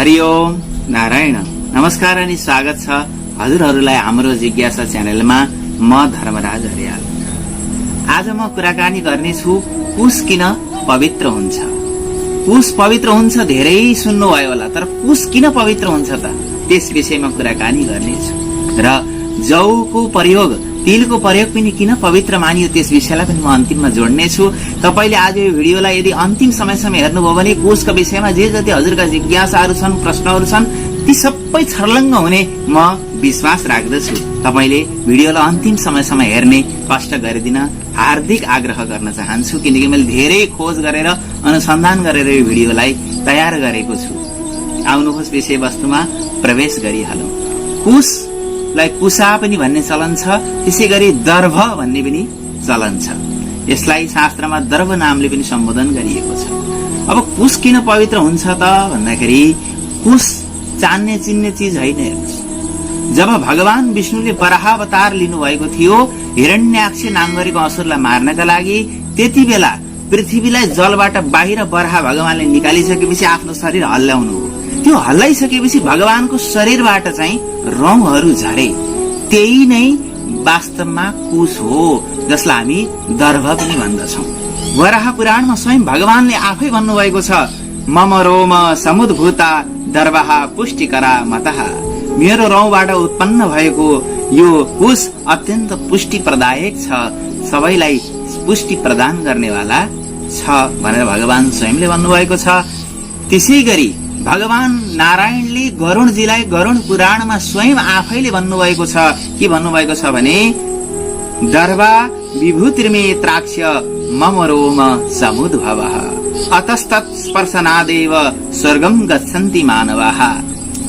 हरिओम नारायण नमस्कार अनि स्वागत छ हजुरहरूलाई हाम्रो जिज्ञासा च्यानलमा। म धर्मराज अर्याल। आज म कुराकानी गर्नेछु पुष किन पवित्र हुन्छ। पुष पवित्र हुन्छ धेरै सुन्नुभयो होला, तर पुष किन पवित्र हुन्छ त त्यस विषयमा कुराकानी गर्नेछु। र जौको प्रयोग, तिलको प्रयोग पनि किन पवित्र मानियो त्यस विषयलाई पनि म अन्तिममा जोड्नेछु। तपाईले आज यो भिडियोलाई यदि अन्तिम समयसम्म हेर्नुभयो भने पुषका विषयमा जे जति हजुरका जिज्ञासाहरू छन्, प्रश्नहरू छन्, ती सबै छर्लङ्ग हुने म विश्वास राख्दछु। तपाईले भिडियोलाई अन्तिम समयसम्म हेर्ने कष्ट गरिदिन हार्दिक आग्रह गर्न चाहन्छु, किनकि मैले धेरै खोज गरेर अनुसन्धान गरेर यो भिडियोलाई तयार गरेको छु। आउनुहोस् विषयवस्तुमा प्रवेश गरिहालौं। पुषलाई कुशा पनि भन्ने चलन छ, त्यसै गरी दर्भ भन्ने पनि चलन छ। यसलाई शास्त्रमा दर्भ नामले पनि सम्बोधन गरिएको छ। अब पुष किन पवित्र हुन्छ त भन्दाखेरि पुष चान्ने चिन्ने चीज होइन। जब भगवान विष्णुले वराह अवतार लिनुभएको थियो हिरण्याक्ष नाम गरेको असुरलाई मार्नका लागि, त्यति बेला पृथ्वीलाई जलबाट बाहिर वराह भगवानले निकालिसकेपछि आफ्नो शरीर हल्लाउनु हो। त्यो हल्लाइसकेपछि भगवानको शरीरबाट चाहिँ रौँहरू झरे। त्यही नै वास्तवमा कुश हो, जसलाई हामी दर्भ पनि भन्दछौं। वराह पुराणमा स्वयं भगवानले आफै भन्नुभएको छ, मम रोम समुद्भूता दर्भः पुष्टिकरा मतः। मेरो रौँबाट उत्पन्न भएको यो कुश अत्यन्त पुष्टि प्रदायक छ, सबैलाई पुष्टि प्रदान गर्नेवाला छ भनेर भगवान स्वयंले भन्नुभएको छ। त्यसै गरी भगवान नारायणले गरुणजीलाई गरुण पुराणमा स्वयं आफैले भन्नुभएको छ। के भन्नुभएको छ भने दर्भा विभूतिर्मे त्राक्ष मम रोम समुद्भवः अतस्तत् स्पर्शनादेव स्वर्गम गच्छन्ति मानवाः।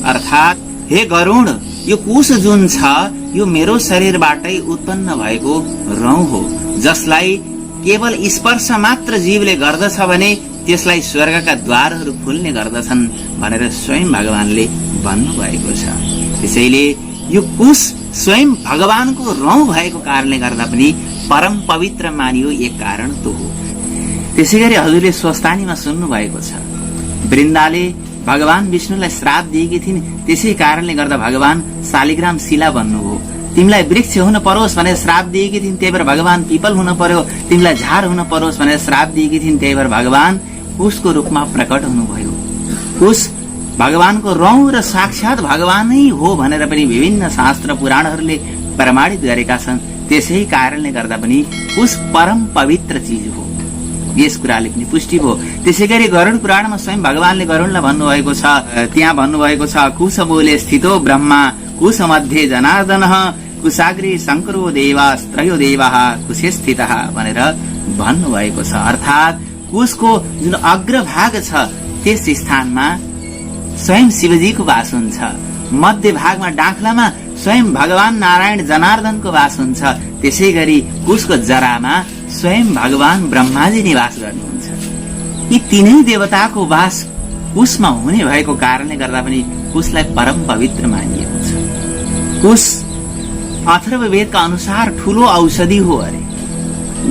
अर्थात हे गरुण, यो कुश जुन छ यो मेरो शरीरबाटै उत्पन्न भएको रौँ हो, जसलाई केवल स्पर्श मात्र जीवले गर्दछ भने त्यसलाई स्वर्गका द्वारहरू खुल्ने गर्दछन् भनेर स्वयं भगवानले भन्नुभएको छ। त्यसैले यो कुश स्वयं भगवानको रौँ भएको कारणले गर्दा पनि परम पवित्र मानियो, एक कारण तो हो। त्यसै गरी हजुरले स्वस्तानीमा सुन्नु भएको छ, वृन्दाले भगवान विष्णुलाई श्राप दिएकी थिइन्, त्यसै कारणले गर्दा भगवान शालिग्राम शिला बन्नुभयो। तिमीलाई वृक्ष हुन परोस् भनेर श्राप दिएकी थिइन्, त्यही भएर भगवान पिपल हुन पर्यो। तिमीलाई झार हुन परोस् भनेर श्राप दिएकी थिइन्, त्यही भएर भगवान कुशको रूपमा प्रकट हुनुभयो। कुश भगवानको रौँ र साक्षात भगवानै हो भनेर पनि विभिन्न शास्त्र पुराणहरूले प्रमाणित गरेका छन्। त्यसै कारणले गर्दा पनि कुश परम पवित्र चीज हो। यस कुराले पनि पुष्टि भयो। त्यसै गरी गरुड पुराणमा स्वयं भगवानले गरुडलाई भन्नुभएको छ, त्यहाँ भन्नुभएको छ कुश मूले स्थितो ब्रह्मा कुश मध्ये जनार्दनः कुशाग्रे शङ्करो देवास्त्रयो देवाः कुशे स्थितः भनेर भन्नुभएको छ। अर्थात कुशको जुन अग्रभाग छ त्यस स्थानमा स्वयं शिवजीको वास हुन्छ, मध्य भागमा डाँख्लामा स्वयं भगवान नारायण जनार्दनको वास हुन्छ। त्यसै गरी कुशको जरामा स्वयं भगवान ब्रह्माजी निवास गर्नुहुन्छ। यी तीनै देवताको वास कुशमा हुने भएको कारणले गर्दा पनि कुशलाई परम पवित्र मानिएको छ। कुश अथर्ववेदका अनुसार ठूलो औषधि हो अरे।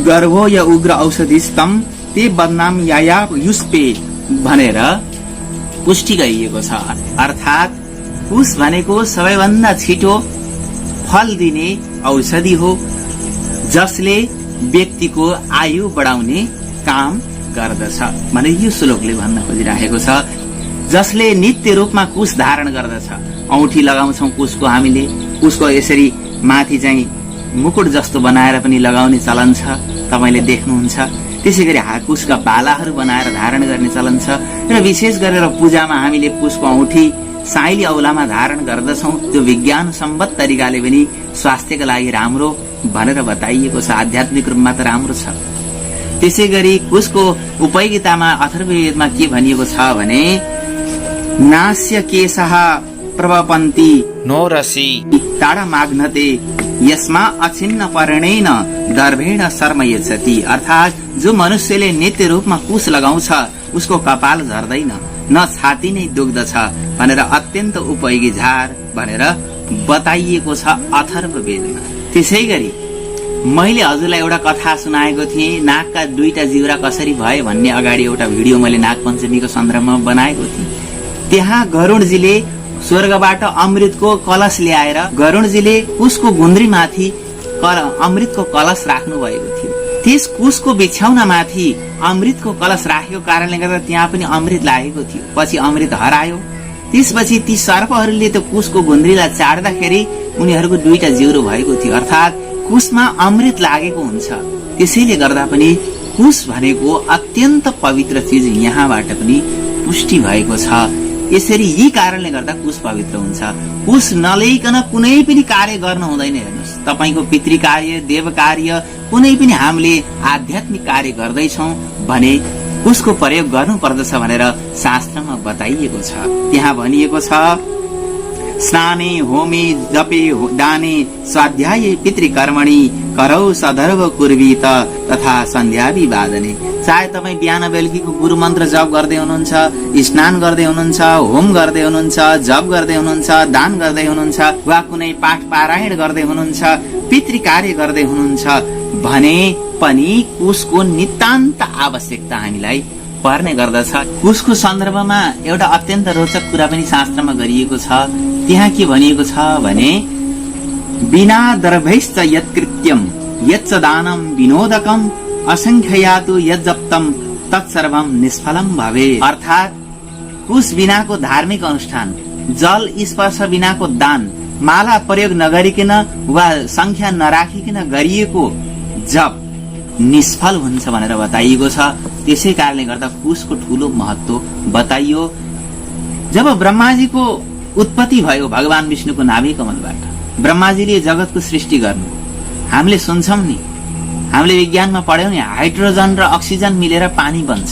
गर्भो या उग्र औषधिस्तम ते बदनाम या युस्पे भनेर पुष्टि गरिएको छ। अर्थात कुश भनेको सबैभन्दा छिटो फल दिने औषधि हो, जसले व्यक्तिको आयु बढाउने काम गर्दछ भने यो श्लोकले भन्न खोजिरहेको छ। जसले नित्य रूपमा कुश धारण गर्दछ, औँठी लगाउँछौं कुशको, हामीले कुशको यसरी माथि चाहिँ मुकुट जस्तो बनाएर पनि लगाउने चलन छ, तपाईले देख्नुहुन्छ। त्यसै गरी कुशका बालाहरू बनाएर धारण गर्ने चलन छ। र विशेष गरेर पूजामा हामीले कुशको औँठी साइली औलामा धारण गर्दछौं। त्यो विज्ञान सम्बद्ध तरिकाले पनि स्वास्थ्यका लागि राम्रो भनेर बताइएको छ, आध्यात्मिक रूपमा त राम्रो छ। त्यसै गरी कुशको उपयोगितामा अथर्ववेदमा के भनिएको छ भने नास्य केशः प्रवपन्ति नो रसी ताडा माग्नते यसमा अछिन्न पर्णेन दर्भेण शर्म यच्छति। अर्थात जो मनुष्यले नित्य रूपमा कुश लगाउँछ उसको कपाल झर्दैन, न छाती नै दुख्दछ भनेर अत्यन्त उपयोगी झार भनेर बताइएको छ अथर्ववेदमा। त्यसै गरी मैले हजुरलाई एउटा कथा सुनाएको थिएँ, नाकका दुईटा जिउरा कसरी भए भन्ने। अगाडि एउटा भिडियो मैले नागपञ्चमीको सन्दर्भमा बनाएको थिएँ। त्यहाँ गरुडजीले स्वर्गबाट अमृतको कलश ल्याएर गरुडजीले कुशको गुन्द्रीमाथि अमृतको कलश राख्नु भएको थियो। त्यस कुशको बिछ्याउनामाथि अमृतको कलश राखेको कारणले गर्दा त्यहाँ पनि अमृत लागेको थियो। पछि अमृत हरायो। त्यसपछि ती सर्पहरूले त्यो कुशको गुन्द्रीलाई चाड्दाखेरि उनीहरूको 2टा जिउरो भएको थियो, अर्थात् कुशमा अमृत लागेको हुन्छ। त्यसैले गर्दा पनि कुश भनेको अत्यन्त पवित्र चिज यहाँबाट पनि पुष्टि भएको छ। यसरी यी कारणले गर्दा कुश पवित्र हुन्छ। कुश नलिकन कुनै पनि कार्य गर्न हुँदैन। हेर्नुहोस्, तपाईको पितृ कार्य, देव कार्य, कुनै पनि हामीले आध्यात्मिक कार्य गर्दैछौँ भने कुशको प्रयोग गर्नु पर्दछ भनेर शास्त्रमा बताइएको छ। त्यहाँ भनिएको छ, स्नाने होमे जपे दाने स्वाध्याय पितृकर्मणि करौ सदर्भ कुर्वीत तथा सन्ध्यावि वादने। चाहे तपाईँ बिहान बेलुकीको गुरु मन्त्र जप गर्दै हुनुहुन्छ, स्नान गर्दै हुनुहुन्छ, होम गर्दै हुनुहुन्छ, जप गर्दै हुनुहुन्छ, दान गर्दै हुनुहुन्छ, वा कुनै पाठ पारायण गर्दै हुनुहुन्छ, पितृ कार्य गर्दै हुनुहुन्छ भने पनि कुशको नितान्त आवश्यकता हामीलाई पर्ने गर्दछ। कुशको सन्दर्भमा एउटा अत्यन्त रोचक कुरा पनि शास्त्रमा गरिएको छ। त्यहाँ के भनिएको छ भने, बिना दर्भैश्च यत्कृत्यम यच्च दानम विनोदकम असंख्यातु यज्जप्तम तत्सर्वम निष्फलम भवे। अर्थात् कुश बिनाको धार्मिक अनुष्ठान, जल स्पर्श बिनाको दान, माला प्रयोग नगरिकन वा संख्या नराखिकन गरिएको जप निष्फल हुन्छ भनेर बताइएको छ। त्यसै कारणले गर्दा कुशको ठूलो महत्व बताइयो। जब ब्रह्माजीको उत्पत्ति भयो भगवान विष्णुको नाभि कमलबाट, ब्रह्माजीले जगतको सृष्टि गर्नु, हामीले सुन्छौं नि, हामीले विज्ञानमा पढ्यौं नि, हाइड्रोजन र अक्सिजन मिलेर पानी बन्छ।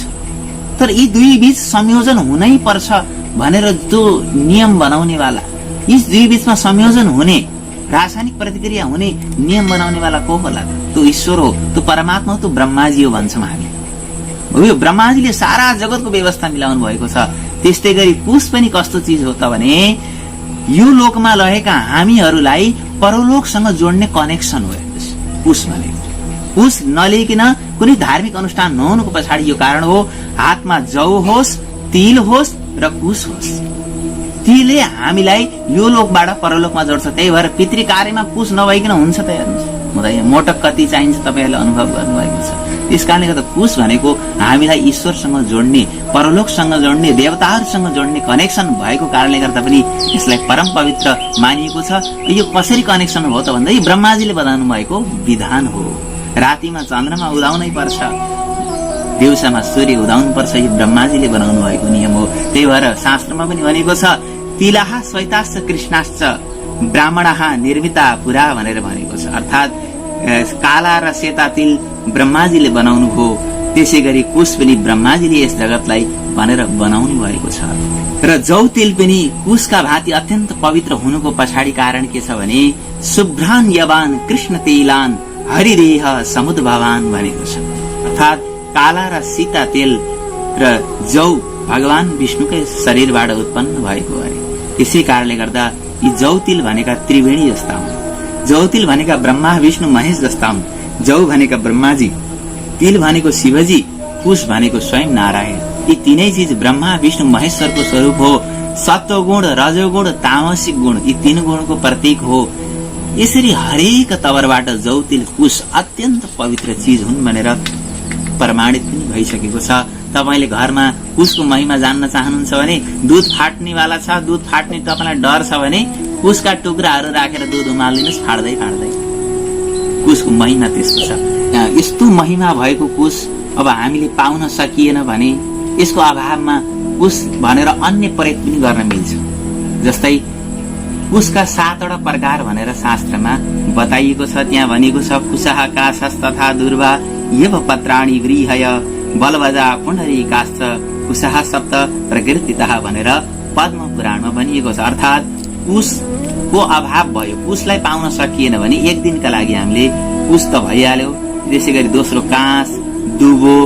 तर यी दुई बीच संयोजन हुनै पर्छ भनेर जो नियम बनाउनेवाला, यी दुई बीचमा संयोजन हुने, रासायनिक प्रतिक्रिया हुने नियम बनाउनेवाला को होला? त्यो ईश्वर हो, त्यो परमात्मा हो, त्यो ब्रह्माजी हो भन्छौं हामी। यो ब्रह्माजीले सारा जगतको व्यवस्था मिलाउनु भएको छ। त्यस्तै गरी कुश पनि कस्तो चिज हो त भने, यो लोकमा रहेका हामीहरूलाई परलोकसँग जोड्ने कनेक्सन हो। कुश भनेको कुश नलिकन कुनै धार्मिक अनुष्ठान नहुनुको पछाडि यो कारण हो, हातमा जौ होस्, तिल होस् र कुश होस्। तिलले हामीलाई यो लोकबाट परलोकमा जोड्छ। त्यही भएर पितृ कार्यमा कुश नभइकन हुन्छ त? हेर्नुहोस्, हुँदैन। मोटक कति चाहिन्छ तपाईँहरूले अनुभव गर्नुभएको छ। त्यस कारणले गर्दा कुश भनेको हामीलाई ईश्वरसँग जोड्ने, परलोकसँग जोड्ने, देवताहरूसँग जोड्ने कनेक्सन भएको कारणले गर्दा पनि यसलाई परम पवित्र मानिएको छ। यो कसरी कनेक्सन हो त भन्दा, यो ब्रह्माजीले बताउनु भएको विधान हो। रातिमा चन्द्रमा उदाउनै पर्छ, दिउँसोमा सूर्य उदाउनु पर्छ, यो ब्रह्माजीले बनाउनु भएको नियम हो। त्यही भएर शास्त्रमा पनि भनेको छ, तिलाः श्वेताश्च कृष्णाश्च ब्राह्मणाः निर्मिता पुरा भनेर भनेको छ। अर्थात् काला र सेता तिल ब्रह्माजीले बनाउनु हो, त्यसै गरी कुश पनि ब्रह्माजीले यस जगतलाई भनेर बनाउनु भएको छ। र जौ तिल पनि कुशका भाँति अत्यन्त पवित्र हुनुको पछाडि कारण के छ भने, शुभ्रान यवान कृष्ण तेलान हरिदेह समुद्भवान भनेको छ। अर्थात् काला र सीता तेल र जौ भगवान विष्णुकै शरीरबाट उत्पन्न भएको अरे। त्यसै कारणले गर्दा यी जौतिल भनेका त्रिवेणी जस्ता हुन्। जौतिल भनेका ब्रह्मा विष्णु महेश जस्ता हुन्। जौ भनेका ब्रह्माजी, तिल भनेको शिवजी, कुश भनेको स्वयं नारायण। यी तीनै चीज ब्रह्मा विष्णु महेश्वरको स्वरूप हो। सत्व गुण, रजोगुण, तामसिक गुण, यी 3 गुणको प्रतीक हो। यसरी हरेक तवरबाट जौतिल कुश अत्यन्त पवित्र चीज हुन् भनेर प्रमाणित पनि भइसकेको छ। तपाईले घरमा कुशको महिमा जान्न चाहनुहुन्छ भने, दूध फाट्नेवाला छ, दूध फाट्ने तपाईलाई डर छ भने कुशका टुक्राहरू राखेर दूध उमाल्दिनुस् फाड्दै फाड्दै। कुशको महिमा त्यस्तो छ। यस्तो महिमा भएको कुश अब हामीले पाउन सकिएन भने यसको अभावमा कुश भनेर अन्य प्रयोग पनि गर्न मिल्छ। जस्तै कुशका 7वटा प्रकार भनेर शास्त्रमा बताइएको छ। त्यहाँ भनेको छ, कुशः काशस् तथा दुर्वा यव पत्राणि गृहय बलवजा पुण्डरीकाश्च कुशः सप्त प्रकृतितः भनेर पद्म पुराणमा भनिएको छ। अर्थात् कुशको अभाव भयो, कुशलाई पाउन सकिएन भने एक दिनका लागि हामीले कुश त भइहाल्यो। त्यसै गरी दोस्रो काँस, दुबो,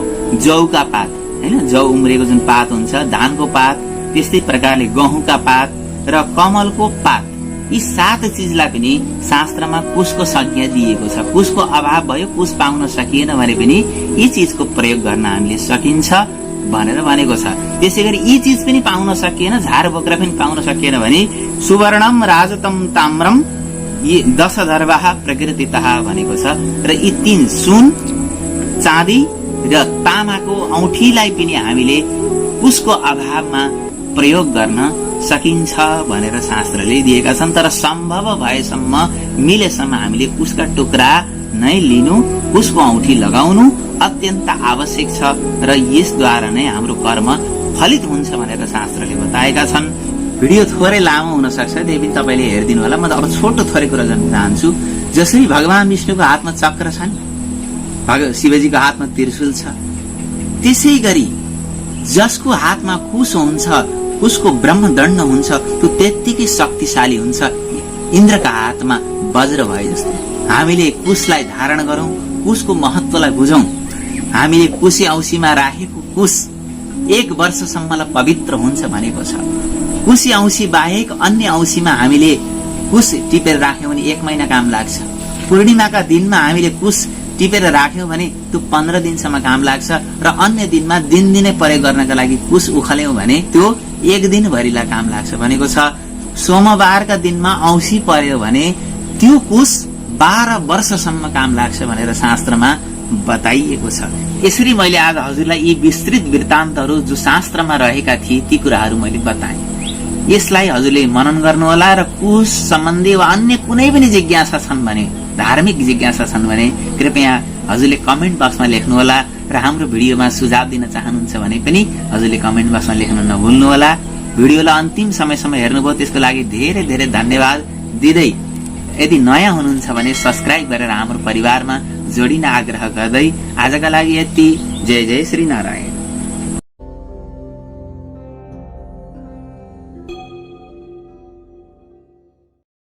जौका पात, हैन, जौ उम्रेको जुन पात हुन्छ, धानको पात, त्यस्तै प्रकारले गहुँका पात र कमलको पात, यी 7 चीजलाई पनि शास्त्रमा कुशको संज्ञा दिएको छ। कुशको अभाव भयो, कुश पाउन सकिएन भने पनि यी चीजको प्रयोग गर्न हामीले सकिन्छ। भनेर भनेको छ। त्यसै गरी यी चीज पनि पाउन सकिएन, झार बोक्रा पनि पाउन सकिएन भने सुवर्णम राजतम ताम्रम यी 10 दर्वाह प्रकृतितः भनेको छ। र यी 3 सुन, चाँदी र तामाको औँठीलाई पनि हामीले कुशको अभावमा प्रयोग गर्न सकिन्छ भनेर शास्त्रले दिएका छन्। तर सम्भव भएसम्म मिलेसम्म हामीले कुशका टुक्रा नै लिनु, कुशको औँठी लगाउनु अत्यन्त आवश्यक छ र यसद्वारा नै हाम्रो कर्म फलित हुन्छ भनेर शास्त्रले बताएका छन्। भिडियो थोरै लामो हुन सक्छ, त्यही पनि तपाईले हेरिदिनु होला। म त अब छोटो थोरै कुरा जान्न चाहन्छु। जसरी भगवान विष्णुको हातमा चक्र छ नि, शिवजीको हातमा त्रिशूल छ, त्यसै गरी जसको हातमा कुश हुन्छ, कुशको ब्रह्मदण्ड हुन्छ, त्यो त्यत्तिकै शक्तिशाली हुन्छ इन्द्रका हातमा वज्र भए जस्तो। हामीले कुशलाई धारण गरौं, कुशको महत्वलाई बुझौं। हामीले कुशी औँसीमा राखेको कुश 1 वर्षसम्मलाई पवित्र हुन्छ भनेको छ। कुशी औँसी बाहेक अन्य औँसीमा हामीले कुश टिपेर राख्यौं भने 1 महिना काम लाग्छ। पूर्णिमाका दिनमा हामीले कुश टिपेर राख्यौं भने त्यो 15 दिनसम्म काम लाग्छ र अन्य दिनमा दिनदिनै प्रयोग गर्नका लागि कुश उखल्यौं भने त्यो 1 दिन भरिलाई काम लाग्छ भनेको छ। सोमबारका दिनमा औँसी पर्यो भने त्यो कुश 12 वर्षसम्म काम लाग्छ भनेर शास्त्रमा बताइएको छ। यसरी मैले आज हजुरलाई यी विस्तृत वृत्तान्तहरू जो शास्त्रमा रहेका थिए ती कुराहरू मैले बताएँ। यसलाई हजुरले मनन गर्नुहोला र कुश सम्बन्धी वा अन्य कुनै पनि जिज्ञासा छन् भने, धार्मिक जिज्ञासा छन् भने कृपया हजुरले कमेन्ट बक्समा लेख्नुहोला र हाम्रो भिडियोमा सुझाव दिन चाहनुहुन्छ भने पनि हजुरले कमेन्ट बक्समा लेख्न नभुल्नुहोला। भिडियोलाई अन्तिम समयसम्म हेर्नुभयो त्यसको लागि धेरै धेरै धन्यवाद दिँदै यदि नयाँ हुनुहुन्छ भने सब्स्क्राइब गरेर हाम्रो परिवारमा जोडिन आग्रह गर्दै आजका लागि यति। जय जय श्री नारायण।